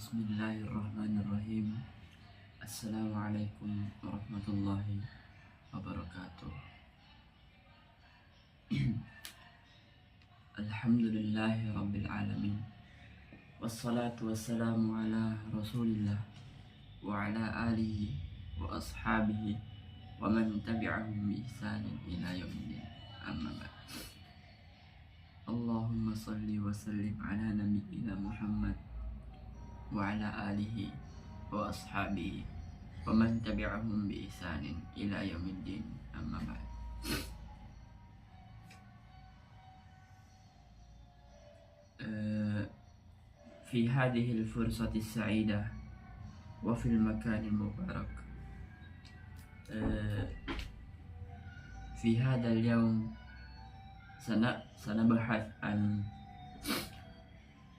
Bismillahirrahmanirrahim. Assalamualaikum warahmatullahi wabarakatuh. Alhamdulillahi rabbil alamin. Wassalatu wassalamu ala rasulillah wa ala alihi wa ashabihi wa man tabi'ahum bi ihsanin ila yaumiddin. Amma ba'd. Allahumma salli wa sallim ala nabiyyina Muhammad wa ala alihi wa ashabihi wa man tabi'ahum bi ihsanin ila yaumiddin. Amma ba'd. في هذه الفرصة السعيدة وفي المكان المبارك في هذا اليوم سنبحث عن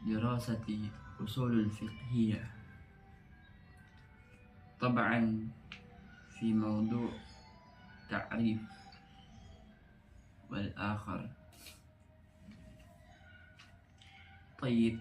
دراسة أصول الفقهية، طبعا في موضوع تعريف والآخر. طيب،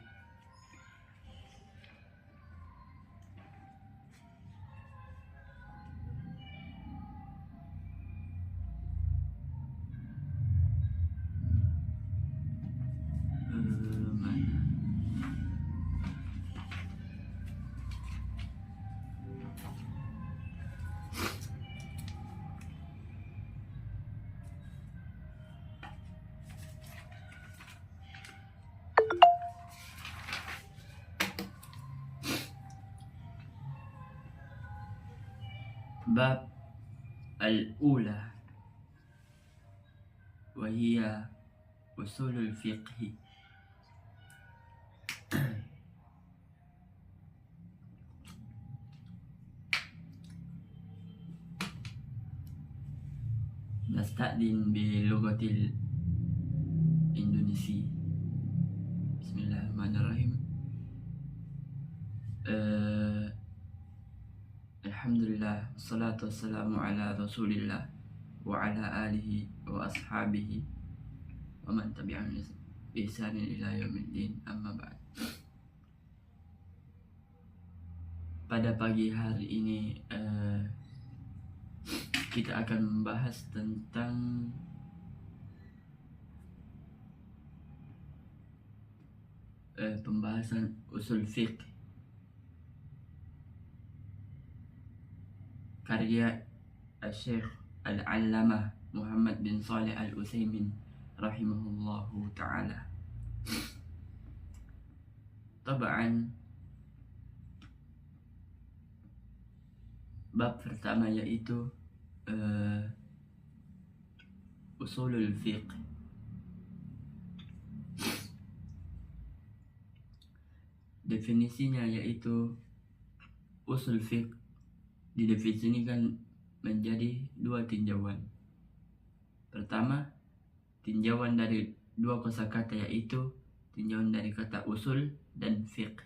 باب الأولى وهي أصول الفقه. نستأذن بلغة الإندونيسي. بسم الله الرحمن الرحيم. Alhamdulillah, wassalatu wassalamu ala rasulillah wa ala alihi wa ashabihi wa man tabi'ahum bi ihsanin ila yaumiddin. Amma ba'd. Pada pagi hari ini kita akan membahas tentang pembahasan usul fiqh karya Syekh Al-Allamah Muhammad bin Shalih Al-Utsaimin rahimahullahu ta'ala. Tabaan, bab pertama yaitu usulul fiqh. Definisinya yaitu usul fiqh didefinisikan menjadi dua tinjauan. Pertama, tinjauan dari dua kosakata yaitu tinjauan dari kata usul dan fiqh.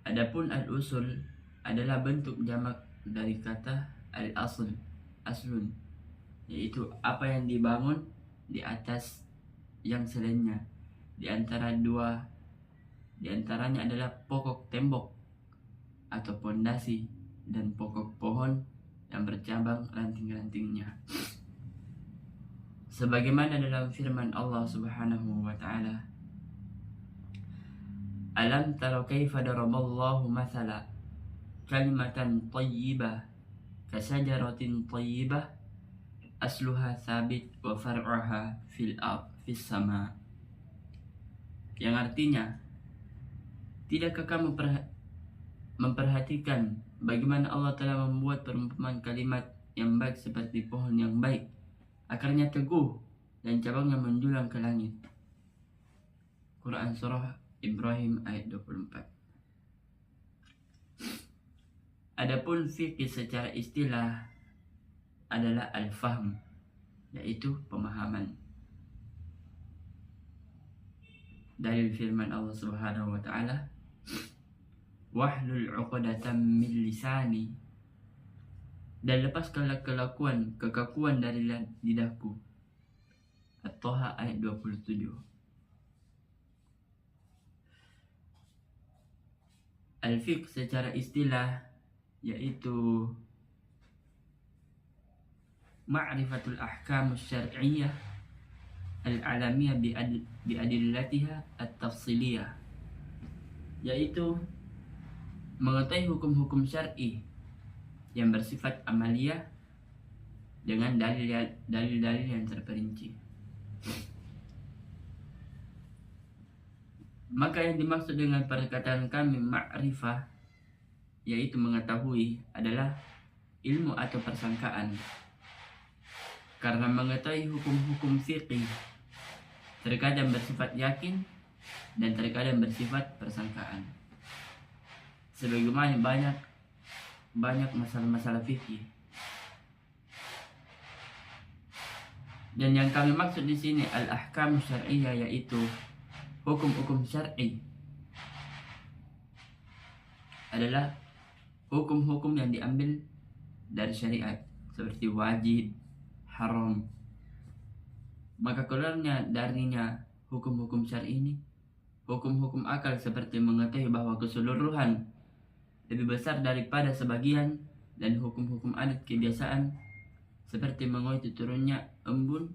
Adapun al-usul adalah bentuk jamak dari kata al-asl, aslun, yaitu apa yang dibangun di atas yang selainnya. Di antaranya adalah pokok tembok atau pondasi dan pokok pohon yang bercabang ranting-rantingnya. Sebagaimana dalam firman Allah Subhanahu wa ta'ala, Alam tara kaifa daraballahu mathala kalimatan thayyibah kasajaratin thayyibah asluha thabit wa far'uha fis sama. Yang artinya, tidakkah kamu memperhatikan bagaimana Allah telah membuat perumpamaan kalimat yang baik seperti pohon yang baik, akarnya teguh dan cabangnya menjulang ke langit. Quran Surah Ibrahim ayat 24. Adapun fikih secara istilah adalah al-fahm, yaitu pemahaman. Dari firman Allah Subhanahu wa ta'ala, wahlul 'uqdatam min lisani, dan lepaskanlah kekakuan dari lidahku. At-Taha ayat 27. Al-fiqh secara istilah yaitu ma'rifatul ahkam syar'iyyah al-alamiyah biadillatiha at-tafsiliyah, yaitu mengetahui hukum-hukum syar'i yang bersifat amaliyah dengan dalil-dalil yang terperinci. Maka yang dimaksud dengan perkataan kami ma'rifah yaitu mengetahui adalah ilmu atau persangkaan. Karena mengetahui hukum-hukum fiqih terkadang bersifat yakin dan terkadang bersifat persangkaan. Sebagaimana banyak masalah-masalah fikih. Dan yang kami maksud di sini al-ahkam syar'iyyah yaitu hukum-hukum syar'i adalah hukum-hukum yang diambil dari syariat seperti wajib, haram. Maka keluarnya darinya hukum-hukum syar'i ini hukum-hukum akal seperti mengetahui bahwa keseluruhan lebih besar daripada sebagian, dan hukum-hukum adat kebiasaan seperti mengikuti turunnya embun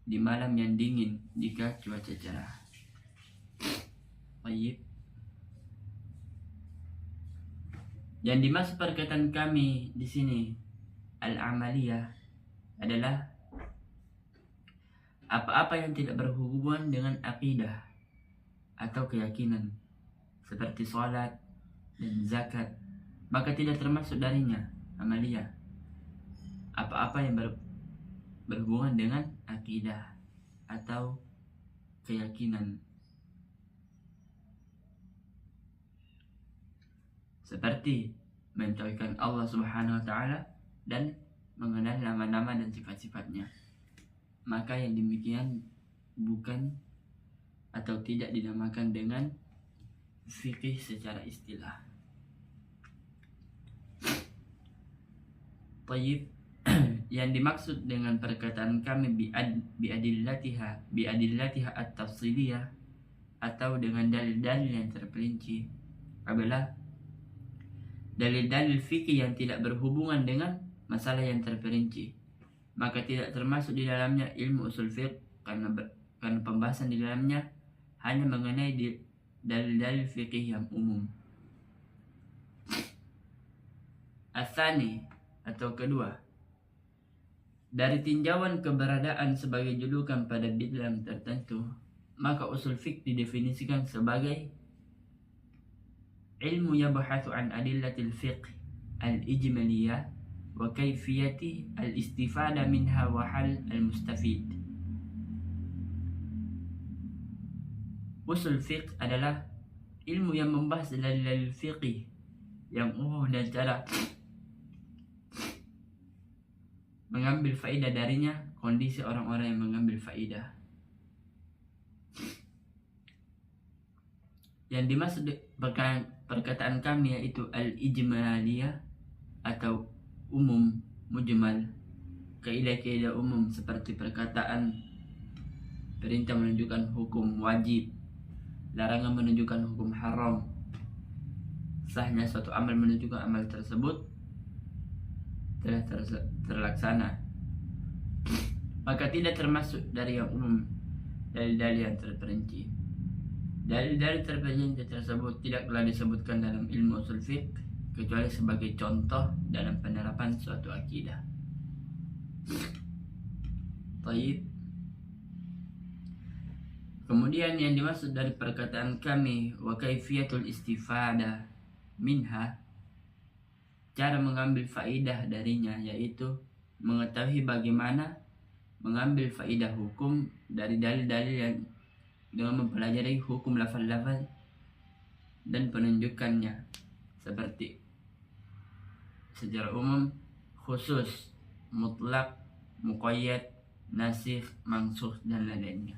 di malam yang dingin jika cuaca cerah. Baik. Yang dimaksud perkataan kami di sini al-amaliyah adalah apa-apa yang tidak berhubungan dengan akidah atau keyakinan seperti salat dan zakat, maka tidak termasuk darinya amaliyah. Apa-apa yang berhubungan dengan akidah atau keyakinan seperti mentauhidkan Allah Subhanahu wa taala dan mengenal nama-nama dan sifat-sifatnya, maka yang demikian bukan atau tidak dinamakan dengan fikih secara istilah. Tayyib. Yang dimaksud dengan perkataan kami biadillatiha at-tafsiliyah atau dengan dalil-dalil yang terperinci adalah dalil-dalil fikih yang tidak berhubungan dengan masalah yang terperinci, maka tidak termasuk di dalamnya ilmu usul fiqh karena pembahasan di dalamnya hanya mengenai dalil-dalil fikih yang umum. Asani atau kedua, dari tinjauan keberadaan sebagai julukan pada bidang tertentu, maka usul fiqh didefinisikan sebagai ilmu yabhathu an adillatil fiqh al-ijmaliyah wa kaifiyati al-istifada minha wa hal al-mustafid. Usul fiqh adalah ilmu yang membahas dalil-dalil fiqih yang umum dan cara mengambil faidah darinya, kondisi orang-orang yang mengambil faidah. Yang dimaksud perkataan kami yaitu al-ijmaliyah atau umum, mujmal, kaidah-kaidah umum seperti perkataan perintah menunjukkan hukum wajib, larangan menunjukkan hukum haram, sahnya suatu amal menunjukkan amal tersebut telah terlaksana, maka tidak termasuk dari yang umum dalil-dalil yang terperinci. Dalil-dalil terperinci tersebut tidaklah disebutkan dalam ilmu usul fiqh kecuali sebagai contoh dalam penerapan suatu akidah. Baik. Kemudian yang dimaksud dari perkataan kami wa kaifiyatul istifadah minha, cara mengambil faidah darinya yaitu mengetahui bagaimana mengambil faidah hukum dari dalil-dalil yang dengan mempelajari hukum lafaz-lafaz dan penunjukannya seperti secara umum, khusus, mutlak, muqayyad, nasikh, mansukh dan lainnya.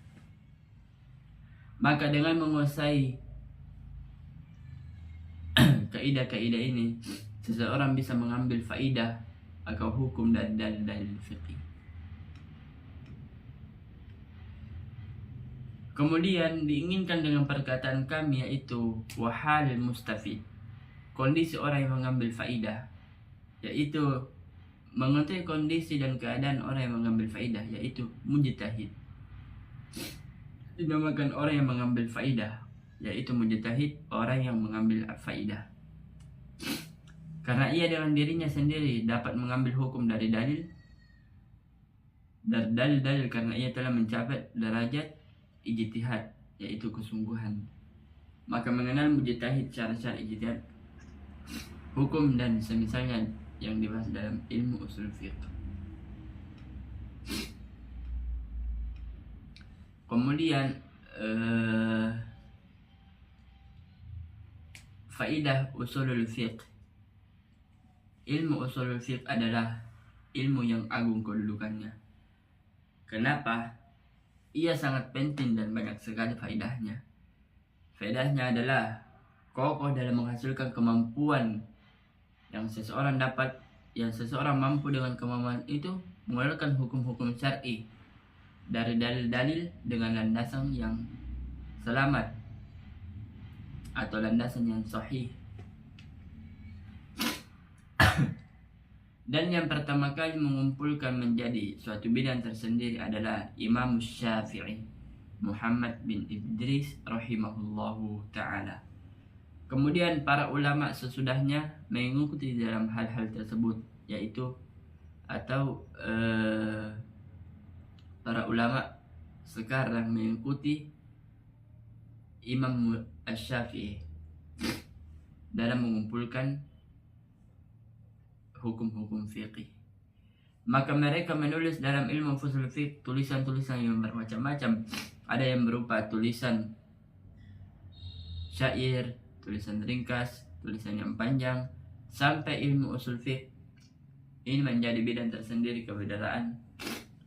Maka dengan menguasai kaidah-kaidah ini, seseorang bisa mengambil faidah atau hukum dari dalil-dalil fikih. Kemudian diinginkan dengan perkataan kami yaitu wahal mustafid, kondisi orang yang mengambil faidah, yaitu mengetahui kondisi dan keadaan orang yang mengambil faidah, yaitu mujtahid. Dinamakan orang yang mengambil faidah, yaitu mujtahid, orang yang mengambil faidah, karena ia dengan dirinya sendiri dapat mengambil hukum dari dalil karena ia telah mencapai derajat ijtihad, yaitu kesungguhan. Maka mengenal mujtahid, cara-cara ijtihad, hukum dan semisalnya yang dibahas dalam ilmu usul fiqh. Kemudian faidah usulul fiqh. Ilmu usulul fiqh adalah ilmu yang agung kedudukannya. Kenapa? Ia sangat penting dan banyak sekali faedahnya. Faedahnya adalah kokoh dalam menghasilkan kemampuan yang seseorang mampu dengan kemampuan itu mengeluarkan hukum-hukum syar'i dari dalil-dalil dengan landasan yang selamat atau landasan yang sahih. Dan yang pertama kali mengumpulkan menjadi suatu bidang tersendiri adalah Imam Syafi'i, Muhammad bin Idris rahimahullahu ta'ala. Kemudian para ulama sesudahnya mengikuti dalam hal-hal tersebut, yaitu para ulama sekarang mengikuti Imam Syafi'i dalam mengumpulkan hukum-hukum fiqih. Maka mereka menulis dalam ilmu usul fiqh tulisan-tulisan yang bermacam-macam. Ada yang berupa tulisan syair, tulisan ringkas, tulisan yang panjang, sampai ilmu usul fiqh ini menjadi bidang tersendiri keberadaan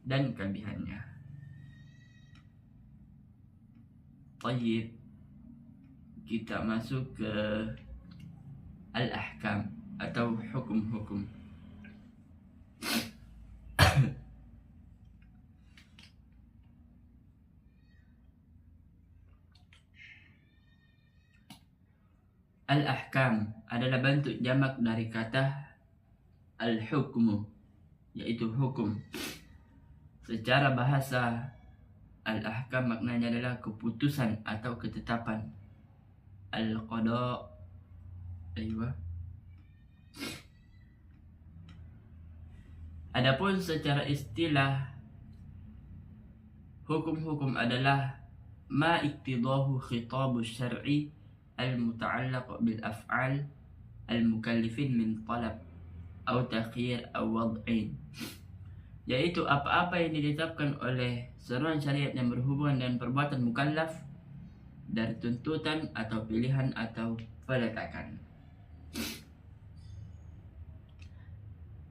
dan kelebihannya. Baik, kita masuk ke al-ahkam atau hukum-hukum. Al-ahkam adalah bentuk jamak dari kata al-hukmu, yaitu hukum. Secara bahasa, al-ahkam maknanya adalah keputusan atau ketetapan. Al-qada, Adapun secara istilah, hukum-hukum adalah ma iktidahu khitabu syar'i al-muta'allaq bil af'al al-mukallifin min talab atau takhir atau wad'in, yaitu apa-apa yang ditetapkan oleh seruan syariat yang berhubungan dengan perbuatan mukallaf dari tuntutan atau pilihan atau peletakan.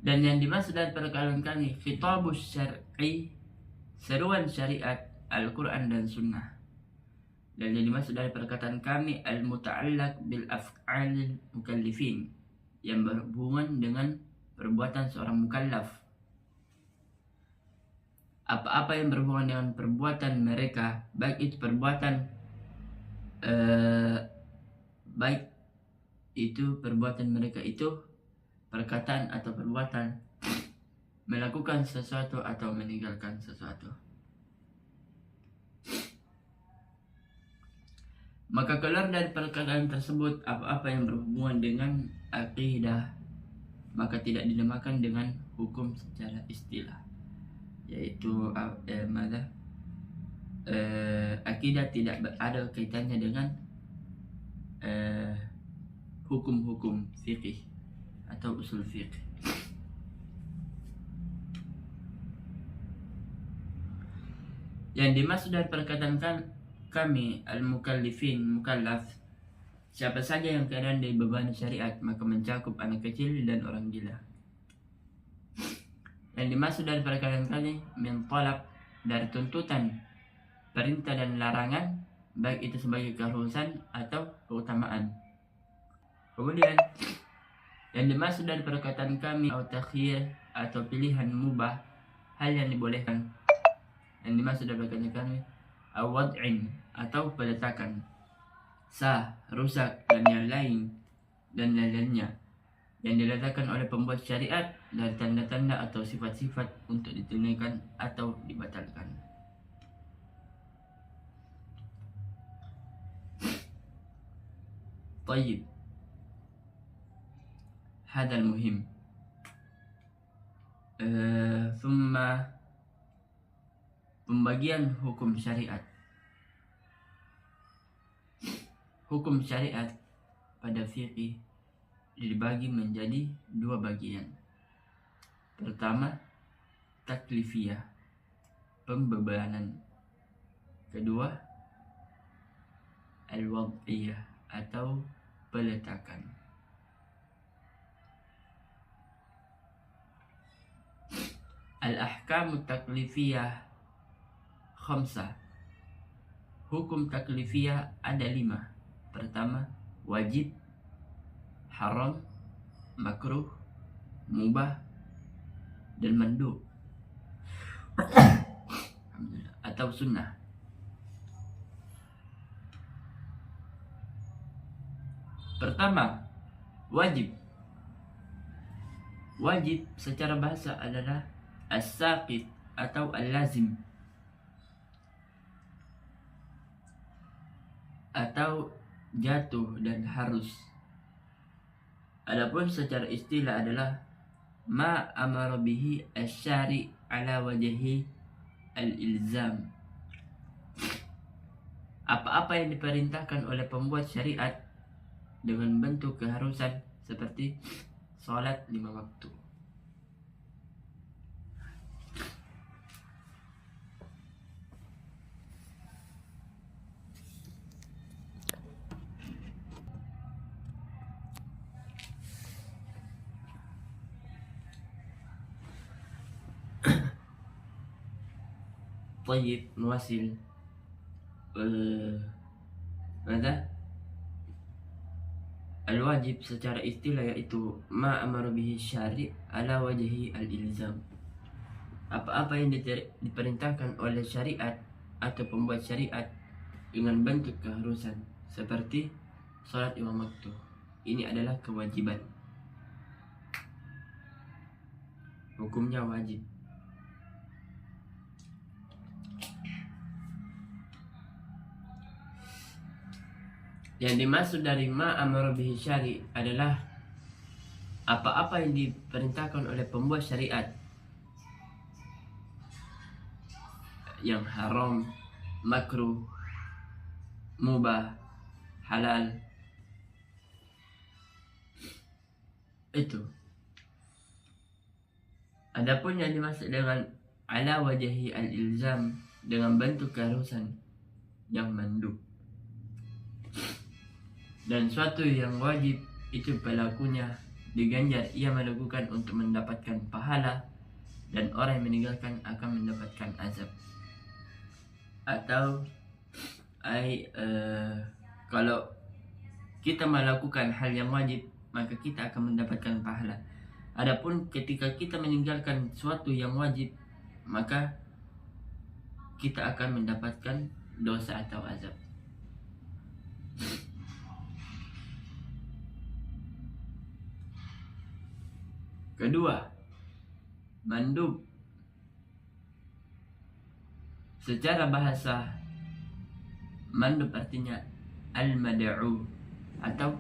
Dan yang dimaksud dari perkataan kami khitabus syar'i, seruan syariat Al-Quran dan Sunnah. Dan yang dimaksud dari perkataan kami al-muta'allaq bil af'alil mukallifin, yang berhubungan dengan perbuatan seorang mukallaf. Apa-apa yang berhubungan dengan perbuatan mereka, baik itu perbuatan mereka itu perkataan atau perbuatan, melakukan sesuatu atau meninggalkan sesuatu. Maka keluar dari perkataan tersebut apa-apa yang berhubungan dengan akidah, maka tidak dinamakan dengan hukum secara istilah, yaitu akidah tidak ada kaitannya dengan hukum-hukum fikih atau usul fiqh. Yang dimaksud dari perkataan kami al-mukallifin, mukallaf, siapa saja yang keadaan dibebani syariat, maka mencakup anak kecil dan orang gila. Yang dimaksud dari perkataan kami min talab, dari tuntutan, perintah dan larangan, baik itu sebagai keharusan atau keutamaan. Kemudian yang dimaksud dari perkataan kami atau takhir atau pilihan mubah, hal yang dibolehkan. Yang dimaksud dari perkataan kami awad'in atau peletakan, sah, rusak, dan yang lain dan lainnya yang diletakkan oleh pembuat syariat dari tanda-tanda atau sifat-sifat untuk ditunaikan atau dibatalkan. Tayyib, hadal muhim. Thumma pembagian hukum syariat. Hukum syariat pada fikih dibagi menjadi dua bagian. Pertama, taklifiyah, pembebanan. Kedua, al-wad'iyah atau peletakan. Al-ahkamu taklifiyah khamsah. Hukum taklifiyah ada 5. Pertama, wajib, haram, makruh, mubah, dan mandub atau sunnah. Pertama, wajib. Wajib secara bahasa adalah as-saqit atau al-lazim, atau jatuh dan harus. Adapun secara istilah adalah ma amara bihi asy-syari' ala wajhi al-ilzam. Apa-apa yang diperintahkan oleh pembuat syariat dengan bentuk keharusan seperti salat 5 waktu. Tayyib, nuwasil. Al-wajib secara istilah yaitu ma amara bihi syari' ala wajhi al-ilzam. Apa-apa yang diperintahkan oleh syariat atau pembuat syariat dengan bentuk keharusan seperti salat 5 waktu. Ini adalah kewajiban. Hukumnya wajib. Yang dimaksud dari ma amara bihi syari' adalah apa-apa yang diperintahkan oleh pembuat syariat yang haram, makruh, mubah, halal, itu. Adapun yang dimaksud dengan ala wajhi al-ilzam dengan bentuk keharusan yang mandub. Dan suatu yang wajib itu pelakunya diganjar ia melakukan untuk mendapatkan pahala, dan orang yang meninggalkan akan mendapatkan azab. Atau kalau kita melakukan hal yang wajib maka kita akan mendapatkan pahala. Adapun ketika kita meninggalkan suatu yang wajib maka kita akan mendapatkan dosa atau azab. Kedua, mandub. Secara bahasa, mandub artinya al-mad'u atau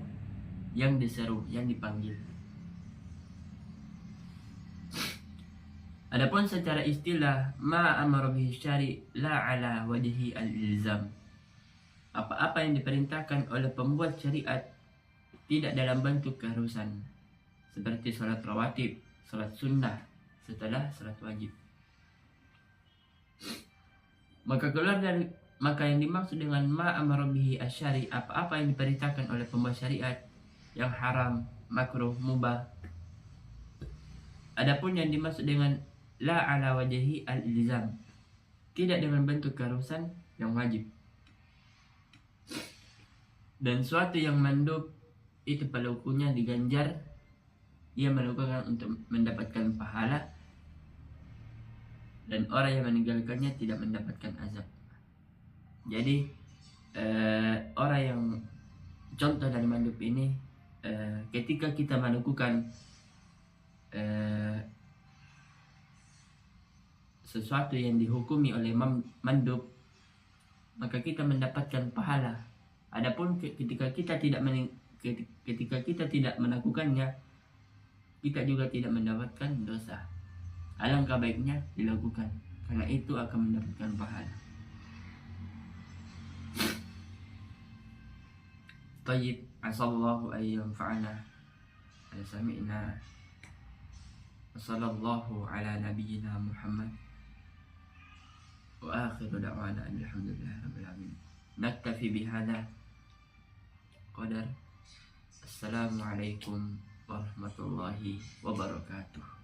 yang diseru, yang dipanggil. Adapun secara istilah, ma amara bihi syari' la ala wajhi al-ilzam. Apa-apa yang diperintahkan oleh pembuat syariat tidak dalam bentuk keharusan, seperti salat rawatib, salat sunnah setelah salat wajib. Maka yang dimaksud dengan ma amara bihi asyari' apa-apa yang diperintahkan oleh pembuat syariat yang haram, makruh, mubah. Adapun yang dimaksud dengan la ala wajhi al-ilzam tidak dengan bentuk keharusan yang wajib. Dan suatu yang mandub itu pelakunya diganjar ia melakukan untuk mendapatkan pahala, dan orang yang meninggalkannya tidak mendapatkan azab. Jadi orang yang contoh dari mandub ini, ketika kita melakukan sesuatu yang dihukumi oleh mandub, maka kita mendapatkan pahala. Adapun ketika kita tidak melakukannya, kita juga tidak mendapatkan dosa. Alangkah baiknya dilakukan, karena itu akan mendapatkan pahala. Tayyib, asallahu an yanfa'ana ala sami'na. Wassallallahu ala nabiyyina Muhammad. Wa akhiru da'wana alhamdulillahi rabbil alamin. Naktafi bihadza qadar. Assalamualaikum warahmatullahi wabarakatuh.